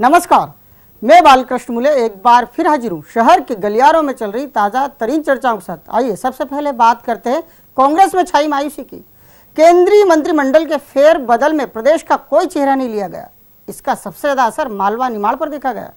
नमस्कार, मैं बालकृष्ण मुले एक बार फिर हाजिर हूँ शहर के गलियारों में चल रही ताज़ा तरीन चर्चाओं के साथ। आइए सबसे पहले बात करते हैं कांग्रेस में छाई मायूसी की। केंद्रीय मंत्रिमंडल के फेर बदल में प्रदेश का कोई चेहरा नहीं लिया गया। इसका सबसे ज्यादा असर मालवा निमाड़ पर देखा गया।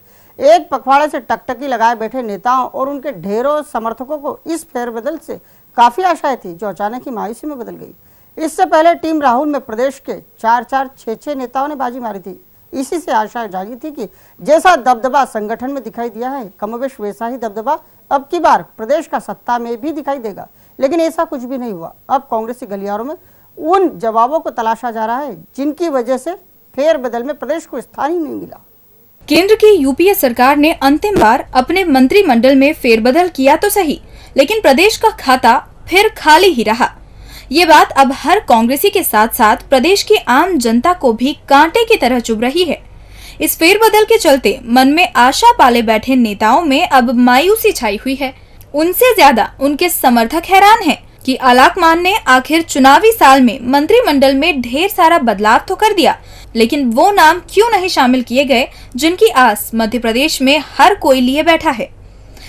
एक पखवाड़े से टकटकी लगाए बैठे नेताओं और उनके ढेरों समर्थकों को इस फेरबदल से काफी आशाएं थी, जो अचानक ही मायूसी में बदल गई। इससे पहले टीम राहुल में प्रदेश के 4-4, 6-6 नेताओं ने बाजी मारी थी। इसी से आशा जागी थी कि जैसा दबदबा संगठन में दिखाई दिया है, कमोबेश वैसा ही दबदबा अब की बार प्रदेश का सत्ता में भी दिखाई देगा। लेकिन ऐसा कुछ भी नहीं हुआ। अब कांग्रेसी गलियारों में उन जवाबों को तलाशा जा रहा है जिनकी वजह से फेरबदल में प्रदेश को स्थान ही नहीं मिला। केंद्र की यूपीए सरकार ने अंतिम बार अपने मंत्रिमंडल में फेरबदल किया तो सही, लेकिन प्रदेश का खाता फिर खाली ही रहा। ये बात अब हर कांग्रेसी के साथ साथ प्रदेश की आम जनता को भी कांटे की तरह चुभ रही है। इस फेरबदल के चलते मन में आशा पाले बैठे नेताओं में अब मायूसी छाई हुई है। उनसे ज्यादा उनके समर्थक हैरान हैं कि आलाकमान ने आखिर चुनावी साल में मंत्रिमंडल में ढेर सारा बदलाव तो कर दिया, लेकिन वो नाम क्यों नहीं शामिल किए गए जिनकी आस मध्य प्रदेश में हर कोई लिए बैठा है।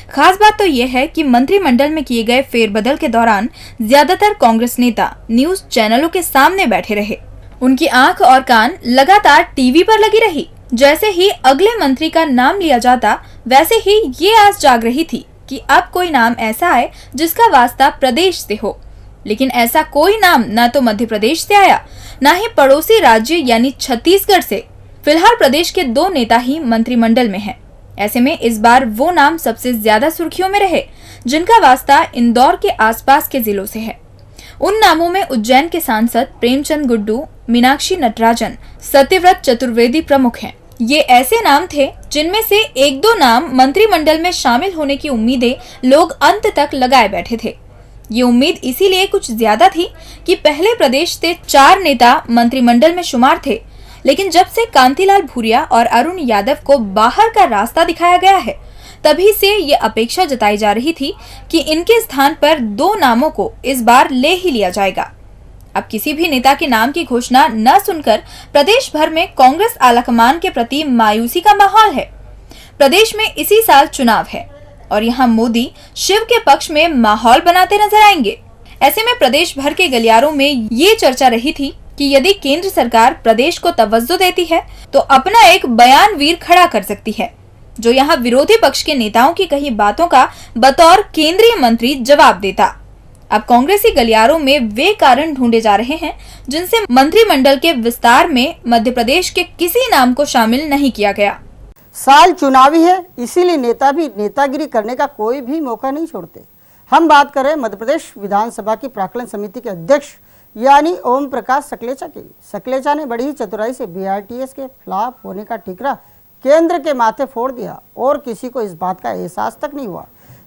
खास बात तो ये है कि मंत्रिमंडल में किए गए फेरबदल के दौरान ज्यादातर कांग्रेस नेता न्यूज चैनलों के सामने बैठे रहे। उनकी आंख और कान लगातार टीवी पर लगी रही। जैसे ही अगले मंत्री का नाम लिया जाता, वैसे ही ये आस जाग रही थी कि अब कोई नाम ऐसा आए जिसका वास्ता प्रदेश से हो। लेकिन ऐसा कोई नाम न तो मध्य प्रदेश से आया, न ही पड़ोसी राज्य यानी छत्तीसगढ़ से। फिलहाल प्रदेश के 2 नेता ही मंत्रिमंडल में हैं। ऐसे में इस बार वो नाम सबसे ज्यादा सुर्खियों में रहे जिनका वास्ता इंदौर के आसपास के जिलों से है। उन नामों में उज्जैन के सांसद प्रेमचंद गुड्डू, मीनाक्षी नटराजन, सत्यव्रत चतुर्वेदी प्रमुख हैं। ये ऐसे नाम थे जिनमें से 1-2 नाम मंत्रिमंडल में शामिल होने की उम्मीदें लोग अंत तक लगाए बैठे थे। ये उम्मीद इसीलिए कुछ ज्यादा थी कि पहले प्रदेश से 4 नेता मंत्रिमंडल में शुमार थे, लेकिन जब से कांतिलाल भूरिया और अरुण यादव को बाहर का रास्ता दिखाया गया है, तभी से ये अपेक्षा जताई जा रही थी कि इनके स्थान पर 2 नामों को इस बार ले ही लिया जाएगा। अब किसी भी नेता के नाम की घोषणा न सुनकर प्रदेश भर में कांग्रेस आलाकमान के प्रति मायूसी का माहौल है। प्रदेश में इसी साल चुनाव है और यहाँ मोदी शिव के पक्ष में माहौल बनाते नजर आएंगे। ऐसे में प्रदेश भर के गलियारों में ये चर्चा रही थी कि यदि केंद्र सरकार प्रदेश को तवज्जो देती है तो अपना एक बयान वीर खड़ा कर सकती है, जो यहाँ विरोधी पक्ष के नेताओं की कही बातों का बतौर केंद्रीय मंत्री जवाब देता। अब कांग्रेसी गलियारों में वे कारण ढूंढे जा रहे हैं जिनसे मंत्रिमंडल के विस्तार में मध्य प्रदेश के किसी नाम को शामिल नहीं किया गया। साल चुनावी है, इसीलिए नेता भी नेतागिरी करने का कोई भी मौका नहीं छोड़ते। हम बात करें मध्य प्रदेश विधानसभा की प्राक्कलन समिति के अध्यक्ष यानी ओम प्रकाश सकलेचा की। सकलेचा ने बड़ी ही चतुराई से बीआरटीएस के फ्लॉप होने का ठीकरा केंद्र के माथे फोड़ दिया और किसी को इस बात का एहसास तक नहीं हुआ।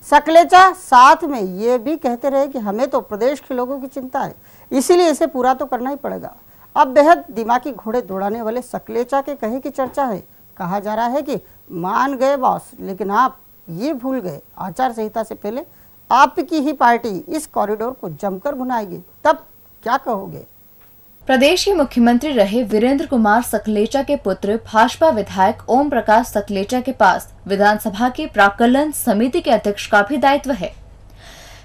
सकलेचा साथ में ये भी कहते रहे कि हमें तो प्रदेश के लोगों की चिंता है, इसीलिए इसे पूरा तो करना ही पड़ेगा। अब बेहद दिमागी घोड़े दौड़ाने वाले सकलेचा के कहे की चर्चा है। कहा जा रहा है कि मान गए बॉस, लेकिन आप ये भूल गए आचार संहिता से पहले आपकी ही पार्टी इस कॉरिडोर को जमकर भुनाएगी, तब क्या कहोगे? प्रदेश के मुख्यमंत्री रहे वीरेंद्र कुमार सकलेचा के पुत्र भाजपा विधायक ओम प्रकाश सकलेचा के पास विधानसभा की प्राक्कलन समिति के अध्यक्ष का भी दायित्व है।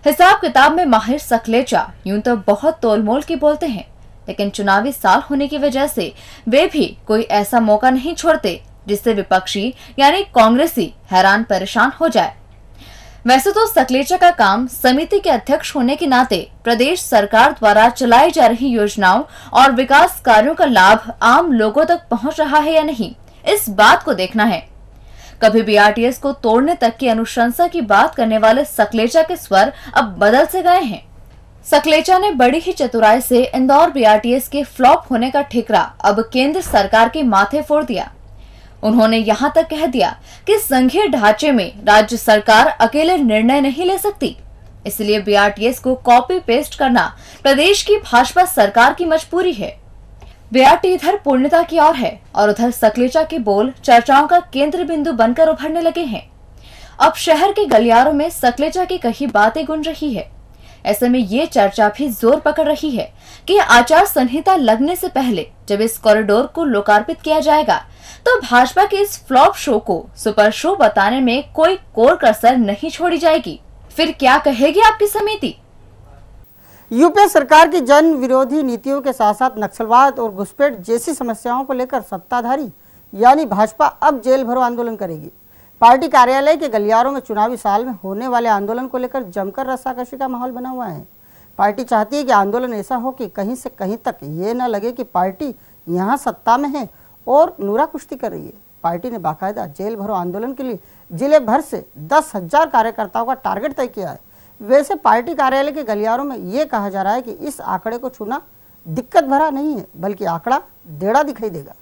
हिसाब किताब में माहिर सकलेचा यूं तो बहुत तोलमोल के बोलते हैं, लेकिन चुनावी साल होने की वजह से वे भी कोई ऐसा मौका नहीं छोड़ते जिससे विपक्षी यानी कांग्रेसी हैरान परेशान हो जाए। वैसे तो सकलेचा का काम समिति के अध्यक्ष होने के नाते प्रदेश सरकार द्वारा चलाई जा रही योजनाओं और विकास कार्यों का लाभ आम लोगों तक पहुंच रहा है या नहीं, इस बात को देखना है। कभी बीआरटीएस को तोड़ने तक की अनुशंसा की बात करने वाले सकलेचा के स्वर अब बदल से गए हैं। सकलेचा ने बड़ी ही चतुराई से इंदौर बीआरटीएस के फ्लॉप होने का ठिकरा अब केंद्र सरकार के माथे फोड़ दिया। उन्होंने यहाँ तक कह दिया कि संघीय ढांचे में राज्य सरकार अकेले निर्णय नहीं ले सकती, इसलिए बीआरटीएस को कॉपी पेस्ट करना प्रदेश की भाजपा सरकार की मजबूरी है। बीआरटी इधर पूर्णता की ओर है और उधर सकलेचा के बोल चर्चाओं का केंद्र बिंदु बनकर उभरने लगे हैं। अब शहर के गलियारों में सकलेचा की कही बातें गूंज रही है। ऐसे में ये चर्चा भी जोर पकड़ रही है कि आचार संहिता लगने से पहले जब इस कॉरिडोर को लोकार्पित किया जाएगा तो भाजपा के इस फ्लॉप शो को सुपर शो बताने में कोई कोर कसर नहीं छोड़ी जाएगी। फिर क्या कहेगी आपकी समिति? यूपीए सरकार की जन विरोधी नीतियों के साथ साथ नक्सलवाद और घुसपैठ जैसी समस्याओं को लेकर सत्ताधारी यानी भाजपा अब जेल भरो आंदोलन करेगी। पार्टी कार्यालय के गलियारों में चुनावी साल में होने वाले आंदोलन को लेकर जमकर रस्साकशी का माहौल बना हुआ है। पार्टी चाहती है कि आंदोलन ऐसा हो कि कहीं से कहीं तक ये न लगे कि पार्टी यहाँ सत्ता में है और नूरा कुश्ती कर रही है। पार्टी ने बाकायदा जेल भरो आंदोलन के लिए जिले भर से 10,000 कार्यकर्ताओं का टारगेट तय किया है। वैसे पार्टी कार्यालय के गलियारों में ये कहा जा रहा है कि इस आंकड़े को छूना दिक्कत भरा नहीं है, बल्कि आंकड़ा डेढ़ा दिखाई देगा।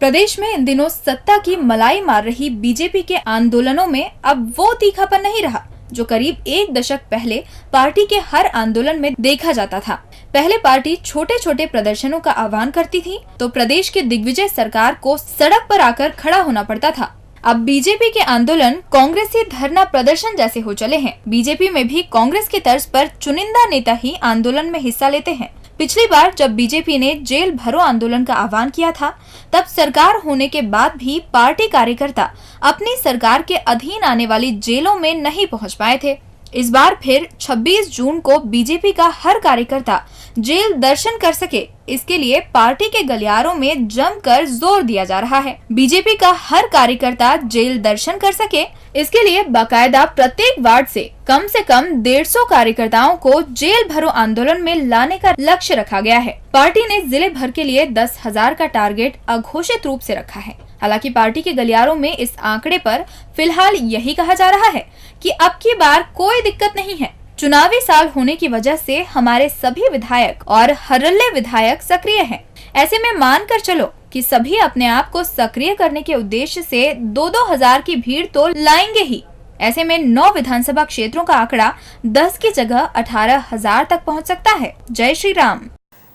प्रदेश में इन दिनों सत्ता की मलाई मार रही बीजेपी के आंदोलनों में अब वो तीखापन नहीं रहा जो करीब एक दशक पहले पार्टी के हर आंदोलन में देखा जाता था। पहले पार्टी छोटे छोटे प्रदर्शनों का आह्वान करती थी तो प्रदेश के दिग्विजय सरकार को सड़क पर आकर खड़ा होना पड़ता था। अब बीजेपी के आंदोलन कांग्रेसी धरना प्रदर्शन जैसे हो चले हैं। बीजेपी में भी कांग्रेस की तर्ज पर चुनिंदा नेता ही आंदोलन में हिस्सा लेते हैं। पिछली बार जब बीजेपी ने जेल भरो आंदोलन का आह्वान किया था तब सरकार होने के बाद भी पार्टी कार्यकर्ता अपनी सरकार के अधीन आने वाली जेलों में नहीं पहुंच पाए थे। इस बार फिर 26 जून को बीजेपी का हर कार्यकर्ता जेल दर्शन कर सके, इसके लिए पार्टी के गलियारों में जमकर जोर दिया जा रहा है। बीजेपी का हर कार्यकर्ता जेल दर्शन कर सके, इसके लिए बाकायदा प्रत्येक वार्ड से कम 150 कार्यकर्ताओं को जेल भरो आंदोलन में लाने का लक्ष्य रखा गया है। पार्टी ने जिले भर के लिए 10,000 का टारगेट अघोषित रूप से रखा है। हालांकि पार्टी के गलियारों में इस आंकड़े पर फिलहाल यही कहा जा रहा है कि अब की बार कोई दिक्कत नहीं है। चुनावी साल होने की वजह से हमारे सभी विधायक और हरल्ले विधायक सक्रिय हैं। ऐसे में मान कर चलो कि सभी अपने आप को सक्रिय करने के उद्देश्य से 2-2 हजार की भीड़ तो लाएंगे ही। ऐसे में 9 विधानसभा क्षेत्रों का आंकड़ा 10 की जगह 18,000 तक पहुंच सकता है। जय श्री राम।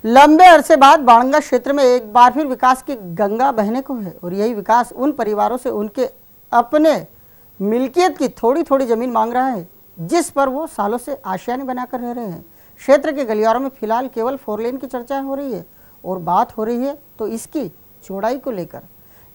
लंबे अरसे बाद बाणगंगा क्षेत्र में एक बार फिर विकास की गंगा बहने को है और यही विकास उन परिवारों से उनके अपने मिल्कियत की थोड़ी थोड़ी जमीन मांग रहा है जिस पर वो सालों से आशियाने बनाकर रह रहे हैं। क्षेत्र के गलियारों में फिलहाल केवल 4 लेन की चर्चा हो रही है और बात हो रही है तो इसकी चौड़ाई को लेकर।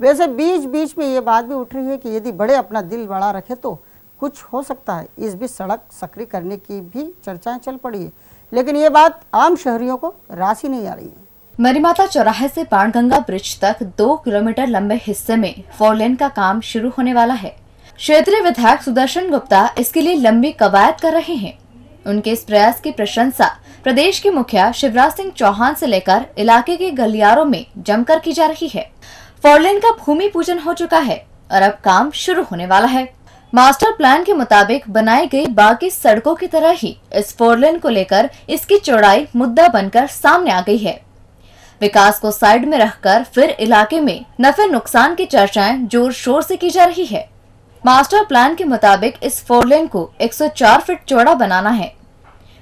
वैसे बीच बीच में ये बात भी उठ रही है कि यदि बड़े अपना दिल बड़ा रखे तो कुछ हो सकता है। इस बीच सड़क सक्रिय करने की भी चर्चाएं चल पड़ी है, लेकिन ये बात आम शहरियों को रास ही नहीं आ रही है। मरीमाता चौराहे से बाणगंगा ब्रिज तक 2 किलोमीटर लंबे हिस्से में 4 लेन का काम शुरू होने वाला है। क्षेत्रीय विधायक सुदर्शन गुप्ता इसके लिए लंबी कवायद कर रहे हैं। उनके इस प्रयास की प्रशंसा प्रदेश के मुखिया शिवराज सिंह चौहान से लेकर इलाके के गलियारों में जमकर की जा रही है। 4 लेन का भूमि पूजन हो चुका है और अब काम शुरू होने वाला है। मास्टर प्लान के मुताबिक बनाई गई बाकी सड़कों की तरह ही इस 4 लेन को लेकर इसकी चौड़ाई मुद्दा बनकर सामने आ गई है। विकास को साइड में रखकर फिर इलाके में नफे नुकसान की चर्चाएं जोर शोर से की जा रही है। मास्टर प्लान के मुताबिक इस 4 लेन को 104 फीट चौड़ा बनाना है।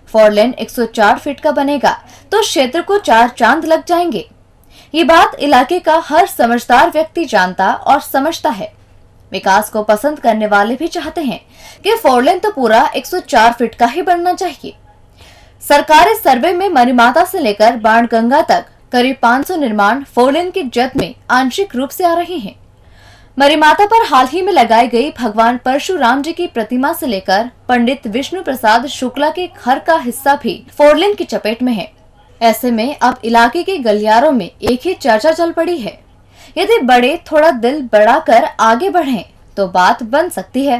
4 लेन 104 फीट का बनेगा तो क्षेत्र को 4 चांद लग जाएंगे। ये बात इलाके का हर समझदार व्यक्ति जानता और समझता है। विकास को पसंद करने वाले भी चाहते हैं कि 4 लेन तो पूरा 104 फीट का ही बनना चाहिए। सरकारी सर्वे में मरीमाता से लेकर बाणगंगा तक करीब 500 निर्माण 4 लेन की जद में आंशिक रूप से आ रहे हैं। मरीमाता पर हाल ही में लगाई गई भगवान परशुराम जी की प्रतिमा से लेकर पंडित विष्णु प्रसाद शुक्ला के घर का हिस्सा भी 4 लेन की चपेट में है। ऐसे में अब इलाके के गलियारों में एक ही चर्चा चल पड़ी है, यदि बड़े थोड़ा दिल बढ़ाकर आगे बढ़ें तो बात बन सकती है।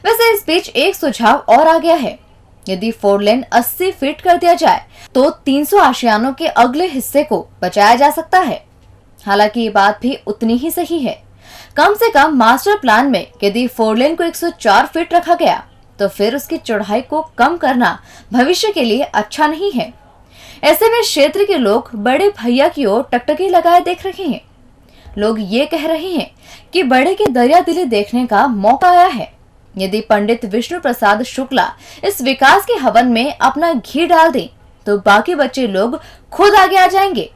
वैसे इस बीच एक सुझाव और आ गया है, यदि 4 लेन 80 फीट कर दिया जाए तो 300 आशियानों के अगले हिस्से को बचाया जा सकता है। हालांकि ये बात भी उतनी ही सही है। कम से कम मास्टर प्लान में यदि 4 लेन को 104 फीट रखा गया तो फिर उसकी चौड़ाई को कम करना भविष्य के लिए अच्छा नहीं है। ऐसे में क्षेत्र के लोग बड़े भैया की ओर टकटकी लगाए देख रहे हैं। लोग ये कह रहे हैं कि बड़े की दरिया दिली देखने का मौका आया है। यदि पंडित विष्णु प्रसाद शुक्ला इस विकास के हवन में अपना घी डाल दें तो बाकी बच्चे लोग खुद आगे आ जाएंगे।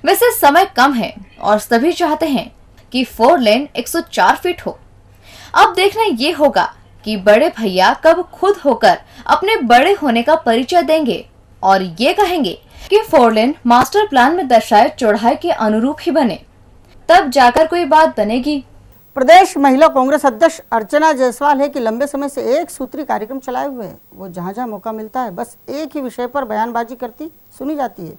वैसे समय कम है और सभी चाहते हैं कि 4 लेन 104 फीट हो। अब देखना ये होगा कि बड़े भैया कब खुद होकर अपने बड़े होने का परिचय देंगे और ये कहेंगे कि 4 लेन मास्टर प्लान में दर्शाए चौड़ाई के अनुरूप ही बने, तब जाकर कोई बात बनेगी। प्रदेश महिला कांग्रेस अध्यक्ष अर्चना जायसवाल है कि लंबे समय से एक सूत्री कार्यक्रम चलाए हुए हैं। वो जहां मौका मिलता है बस एक ही विषय पर बयानबाजी करती सुनी जाती है।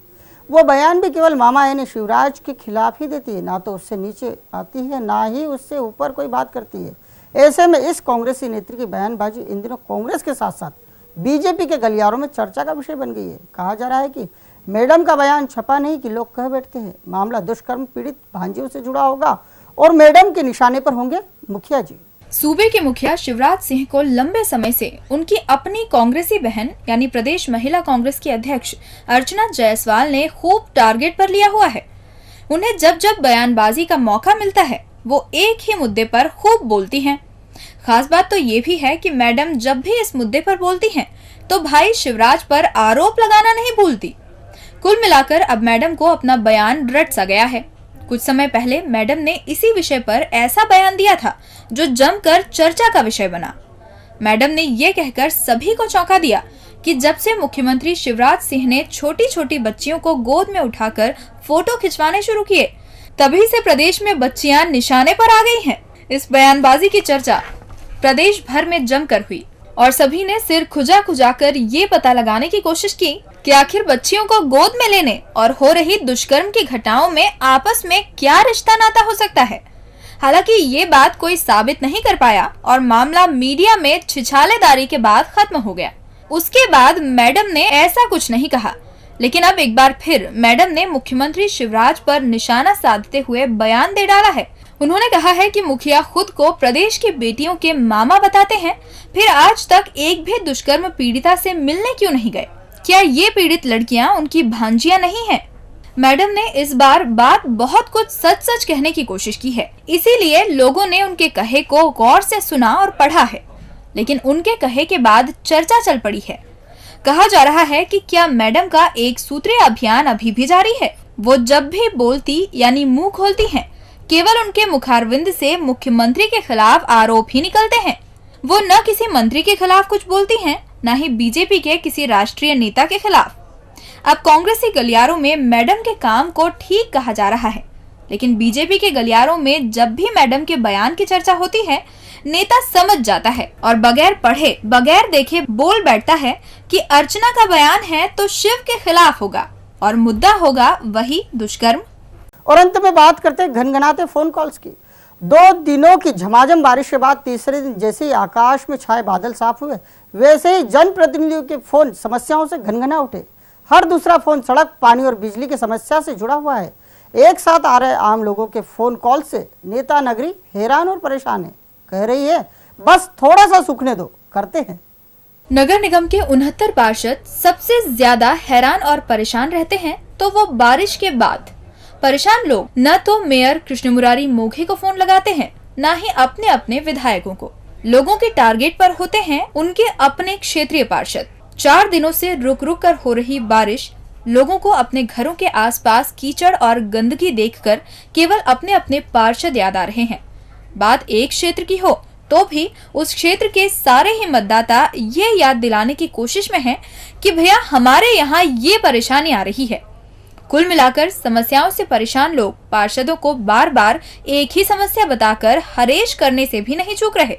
वो बयान भी केवल मामा यानी शिवराज के खिलाफ ही देती है, ना तो उससे नीचे आती है ना ही उससे ऊपर कोई बात करती है। ऐसे में इस कांग्रेसी नेत्री की बयानबाजी इन दिनों कांग्रेस के साथ साथ बीजेपी के गलियारों में चर्चा का विषय बन गई है। कहा जा रहा है कि मैडम का बयान छपा नहीं कि लोग कह बैठते हैं मामला दुष्कर्म पीड़ित भांजियों से जुड़ा होगा और मैडम के निशाने पर होंगे मुखिया जी। सूबे के मुखिया शिवराज सिंह को लंबे समय से उनकी अपनी कांग्रेसी बहन यानी प्रदेश महिला कांग्रेस की अध्यक्ष अर्चना जायसवाल ने खूब टारगेट पर लिया हुआ है। उन्हें जब जब बयानबाजी का मौका मिलता है वो एक ही मुद्दे पर खूब बोलती हैं। खास बात तो ये भी है कि मैडम जब भी इस मुद्दे पर बोलती हैं तो भाई शिवराज पर आरोप लगाना नहीं भूलती। कुल मिलाकर अब मैडम को अपना बयान रट सा गया है। कुछ समय पहले मैडम ने इसी विषय पर ऐसा बयान दिया था जो जमकर चर्चा का विषय बना। मैडम ने ये कहकर सभी को चौंका दिया कि जब से मुख्यमंत्री शिवराज सिंह ने छोटी छोटी बच्चियों को गोद में उठाकर फोटो खिंचवाने शुरू किए तभी से प्रदेश में बच्चियां निशाने पर आ गई हैं। इस बयानबाजी की चर्चा प्रदेश भर में जमकर हुई और सभी ने सिर खुजा खुजाकर ये पता लगाने की कोशिश की कि आखिर बच्चियों को गोद में लेने और हो रही दुष्कर्म की घटनाओं में आपस में क्या रिश्ता नाता हो सकता है। हालांकि ये बात कोई साबित नहीं कर पाया और मामला मीडिया में छिछालेदारी के बाद खत्म हो गया। उसके बाद मैडम ने ऐसा कुछ नहीं कहा, लेकिन अब एक बार फिर मैडम ने मुख्यमंत्री शिवराज पर निशाना साधते हुए बयान दे डाला है। उन्होंने कहा है कि मुखिया खुद को प्रदेश की बेटियों के मामा बताते हैं, फिर आज तक एक भी दुष्कर्म पीड़िता से मिलने क्यों नहीं गए? क्या ये पीड़ित लड़कियां उनकी भांजियां नहीं हैं? मैडम ने इस बार बात बहुत कुछ सच सच कहने की कोशिश की है, इसीलिए लोगों ने उनके कहे को गौर से सुना और पढ़ा है। लेकिन उनके कहे के बाद चर्चा चल पड़ी है। कहा जा रहा है कि क्या मैडम का एक सूत्रीय अभियान अभी भी जारी है? वो जब भी बोलती यानी मुंह खोलती हैं, केवल उनके मुखारविंद से मुख्यमंत्री के खिलाफ आरोप ही निकलते हैं। वो न किसी मंत्री के खिलाफ कुछ बोलती हैं, न ही बीजेपी के किसी राष्ट्रीय नेता के खिलाफ। अब कांग्रेसी गलियारों में मैडम के काम को ठीक कहा जा रहा है, लेकिन बीजेपी के गलियारों में जब भी मैडम के बयान की चर्चा होती है, नेता समझ जाता है और बगैर पढ़े बगैर देखे बोल बैठता है कि अर्चना का बयान है तो शिव के खिलाफ होगा और मुद्दा होगा वही दुष्कर्म। और अंत में बात करते हैं घनघनाते फोन कॉल्स की। 2 दिनों की झमाझम बारिश के बाद तीसरे दिन जैसे ही आकाश में छाए बादल साफ हुए, वैसे ही जनप्रतिनिधियों के फोन समस्याओं से घनघना उठे। हर दूसरा फोन सड़क, पानी और बिजली की समस्या से जुड़ा हुआ है। एक साथ आ रहे आम लोगों के फोन कॉल से नेता नगरी हैरान और परेशान है। कह रही है बस थोड़ा सा सूखने दो, करते हैं। नगर निगम के 69 पार्षद सबसे ज्यादा हैरान और परेशान रहते हैं तो वो बारिश के बाद। परेशान लोग न तो मेयर कृष्ण मुरारी मोघे को फोन लगाते हैं, न ही अपने अपने विधायकों को। लोगों के टारगेट पर होते हैं उनके अपने क्षेत्रीय पार्षद। 4 दिनों से रुक रुक कर हो रही बारिश लोगों को अपने घरों के आसपास कीचड़ और गंदगी देखकर केवल अपने अपने पार्षद याद आ रहे हैं। बात एक क्षेत्र की हो तो भी उस क्षेत्र के सारे ही मतदाता ये याद दिलाने की कोशिश में हैं कि भैया हमारे यहाँ ये परेशानी आ रही है। कुल मिलाकर समस्याओं से परेशान लोग पार्षदों को बार बार एक ही समस्या बताकर हरेश करने से भी नहीं चूक रहे।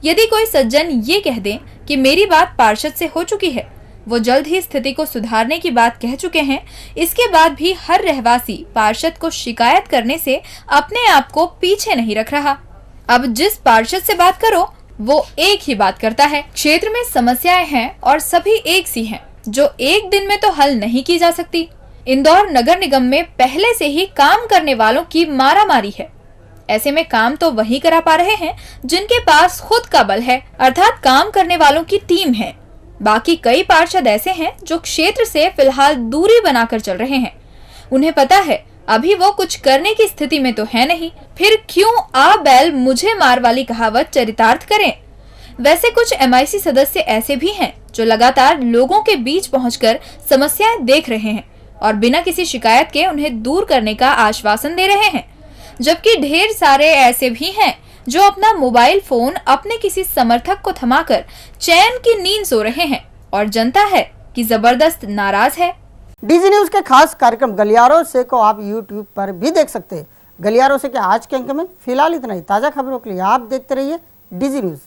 यदि कोई सज्जन ये कह दे कि मेरी बात पार्षद से हो चुकी है, वो जल्द ही स्थिति को सुधारने की बात कह चुके हैं, इसके बाद भी हर रहवासी पार्षद को शिकायत करने से अपने आप को पीछे नहीं रख रहा। अब जिस पार्षद से बात करो वो एक ही बात करता है। क्षेत्र में समस्याएं हैं और सभी एक सी हैं, जो एक दिन में तो हल नहीं की जा सकती। इंदौर नगर निगम में पहले से ही काम करने वालों की मारामारी है। ऐसे में काम तो वही करा पा रहे हैं जिनके पास खुद का बल है, अर्थात काम करने वालों की टीम है। बाकी कई पार्षद ऐसे हैं जो क्षेत्र से फिलहाल दूरी बनाकर चल रहे हैं। उन्हें पता है अभी वो कुछ करने की स्थिति में तो है नहीं, फिर क्यों आ बैल मुझे मार वाली कहावत चरितार्थ करें। वैसे कुछ MIC सदस्य ऐसे भी हैं जो लगातार लोगों के बीच पहुंचकर समस्याएं देख रहे हैं और बिना किसी शिकायत के उन्हें दूर करने का आश्वासन दे रहे हैं, जबकि ढेर सारे ऐसे भी हैं जो अपना मोबाइल फोन अपने किसी समर्थक को थमाकर चैन की नींद सो रहे हैं और जनता है कि जबरदस्त नाराज है। डीजी न्यूज के खास कार्यक्रम गलियारों से को आप यूट्यूब पर भी देख सकते हैं। गलियारों से के आज के अंक में फिलहाल इतना ही। ताजा खबरों के लिए आप देखते रहिए डीजी न्यूज।